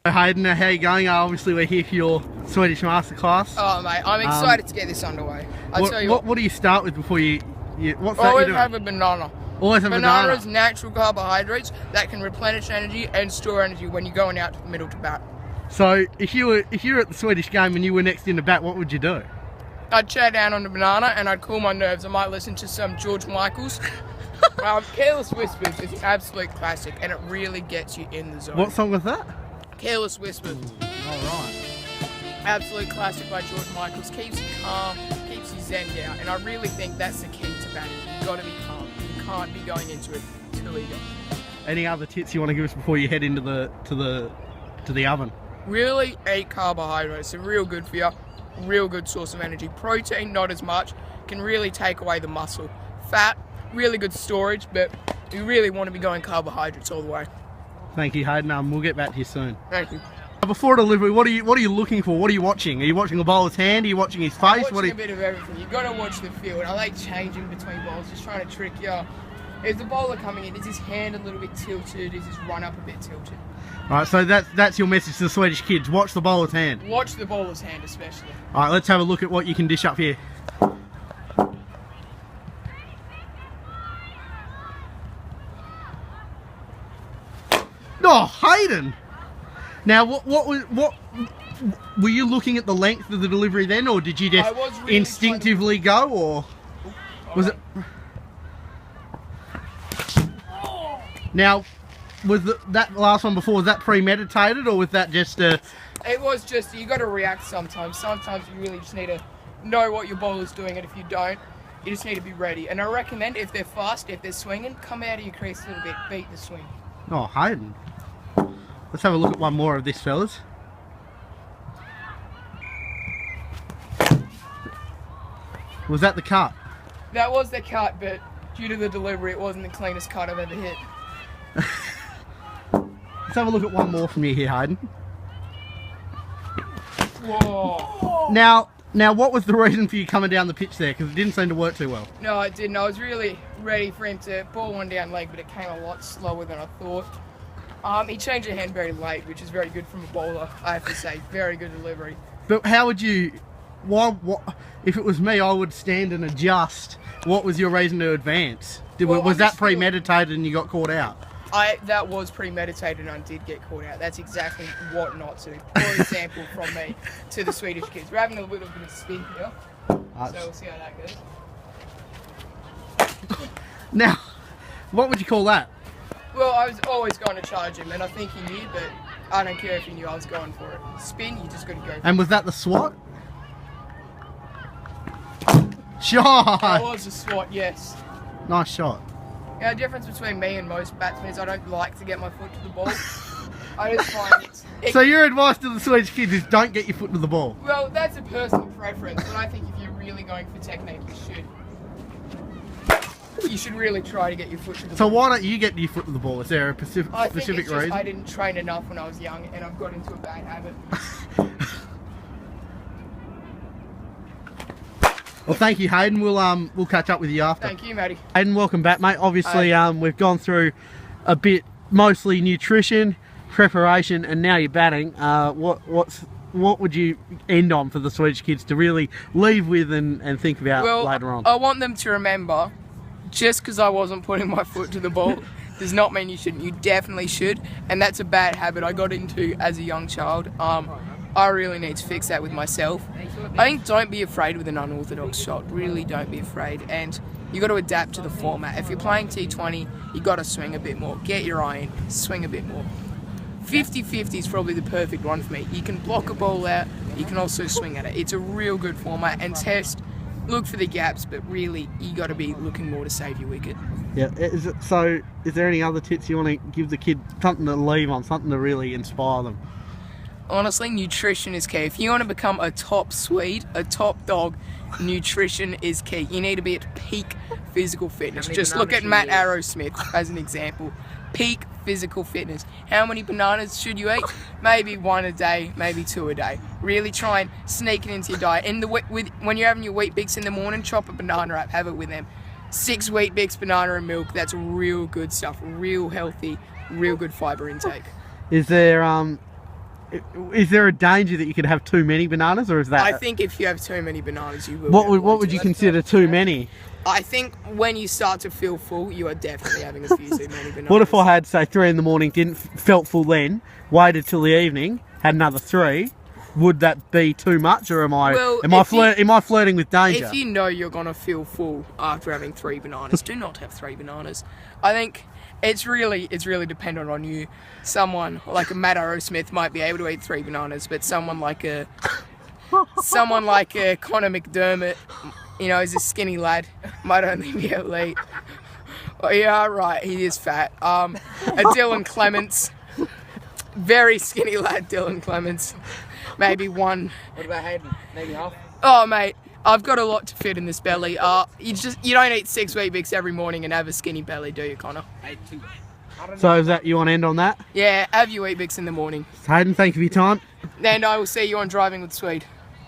Hayden, how you going? Obviously we're here for your Swedish Masterclass. Oh mate, I'm excited to get this underway. Tell you what do you start with before you what's that always you have a banana. Always have a banana. Banana is natural carbohydrates that can replenish energy and store energy when you're going out to the middle to bat. So if you were at the Swedish game and you were next in the bat, what would you do? I'd chow down on the banana and I'd cool my nerves. I might listen to some George Michael's. Careless Whispers is an absolute classic and it really gets you in the zone. What song was that? Careless Whispers. Alright. Absolute classic by George Michael's. Keeps you calm, keeps you zen down, and I really think that's the key to batting. You've got to be calm. You can't be going into it too eager. Any other tips you want to give us before you head into the oven? Really eat carbohydrates. They're real good for you. Real good source of energy. Protein, not as much. Can really take away the muscle. Fat, really good storage, but you really want to be going carbohydrates all the way. Thank you, Hayden. We'll get back to you soon. Thank you. Before delivery, what are you looking for? What are you watching? Are you watching the bowler's hand? Are you watching his face? I'm watching a bit of everything. You've got to watch the field. I like changing between bowls, just trying to trick you. Is the bowler coming in? Is his hand a little bit tilted? Is his run up a bit tilted? Alright, so that's your message to the Swedish kids. Watch the bowler's hand. Watch the bowler's hand especially. Alright, let's have a look at what you can dish up here. Oh, Hayden! Now, what were you looking at the length of the delivery then, or did you just really instinctively go, or was it? Now, was that last one before, was that premeditated, or was that just a? It was just, you got to react sometimes. Sometimes you really just need to know what your bowler's doing, and if you don't, you just need to be ready. And I recommend, if they're fast, if they're swinging, come out of your crease a little bit, beat the swing. Oh, Hayden. Let's have a look at one more of this, fellas. Was that the cut? That was the cut, but due to the delivery, it wasn't the cleanest cut I've ever hit. Let's have a look at one more from you here, Hayden. Whoa. Now, what was the reason for you coming down the pitch there? Because it didn't seem to work too well. No, it didn't. I was really ready for him to ball one down leg, but it came a lot slower than I thought. He changed the hand very late, which is very good from a bowler, I have to say. Very good delivery. But how would you... What if it was me, I would stand and adjust. What was your reason to advance? Was that premeditated and you got caught out? That was premeditated and I did get caught out. That's exactly what not to. For example, from me to the Swedish kids. We're having a little bit of spin here, so we'll see how that goes. Now, what would you call that? Well, I was always going to charge him, and I think he knew, but I don't care if he knew I was going for it. Spin, you just got to go for it. And was that the swat? Shot! That was a swat, yes. Nice shot. Now, the difference between me and most batsmen is I don't like to get my foot to the ball. I just find it... So your advice to the Swedish kids is don't get your foot to the ball? Well, that's a personal preference, but I think if you're really going for technique, you should really try to get your foot to the ball. So why don't you get your foot to the ball? Is there a specific reason? I didn't train enough when I was young, and I've got into a bad habit. Well, thank you, Hayden. We'll catch up with you after. Thank you, Matty. Hayden, welcome back, mate. Obviously, we've gone through a bit, mostly nutrition, preparation, and now you're batting. What would you end on for the Swedish kids to really leave with and think about later on? I want them to remember, just because I wasn't putting my foot to the ball does not mean you shouldn't. You definitely should, and that's a bad habit I got into as a young child. I really need to fix that with myself. I think don't be afraid with an unorthodox shot. Really don't be afraid, and you got to adapt to the format. If you're playing T20, you got to swing a bit more. Get your eye in, swing a bit more. 50-50 is probably the perfect one for me. You can block a ball out, you can also swing at it. It's a real good format, and test, look for the gaps, but really you got to be looking more to save your wicket. Yeah. Is there any other tips you want to give the kid, something to leave on, something to really inspire them? Honestly, nutrition is key. If you want to become a top Swede, a top dog, nutrition is key. You need to be at peak physical fitness. Just look at Matt Arrowsmith as an example. Peak physical fitness. How many bananas should you eat? Maybe 1 a day, maybe 2 a day. Really try and sneak it into your diet. When you're having your wheat bix in the morning, chop a banana up, have it with them. 6 wheat bix, banana and milk. That's real good stuff. Real healthy, real good fibre intake. Is there is there a danger that you could have too many bananas, or is that? I think if you have too many bananas, you will. What would you consider too many? I think when you start to feel full, you are definitely having a few too many bananas. What if I had, say, 3 in the morning, felt full then, waited till the evening, had another 3? Would that be too much, or am I flirting with danger? If you know you're gonna feel full after having 3 bananas, do not have 3 bananas. I think it's really dependent on you. Someone like a Matt Arrowsmith might be able to eat 3 bananas, but someone like a Connor McDermott, you know, is a skinny lad, might only be able to eat. Oh, yeah, right, he is fat. A Dylan Clements, very skinny lad, Dylan Clements. Maybe 1. What about Hayden? Maybe half? Oh, mate, I've got a lot to fit in this belly. You don't eat 6 Weet-Bix every morning and have a skinny belly, do you, Connor? So is that, you want to end on that? Yeah, have your Weet-Bix in the morning. Hayden, thank you for your time. And I will see you on Driving with Swede.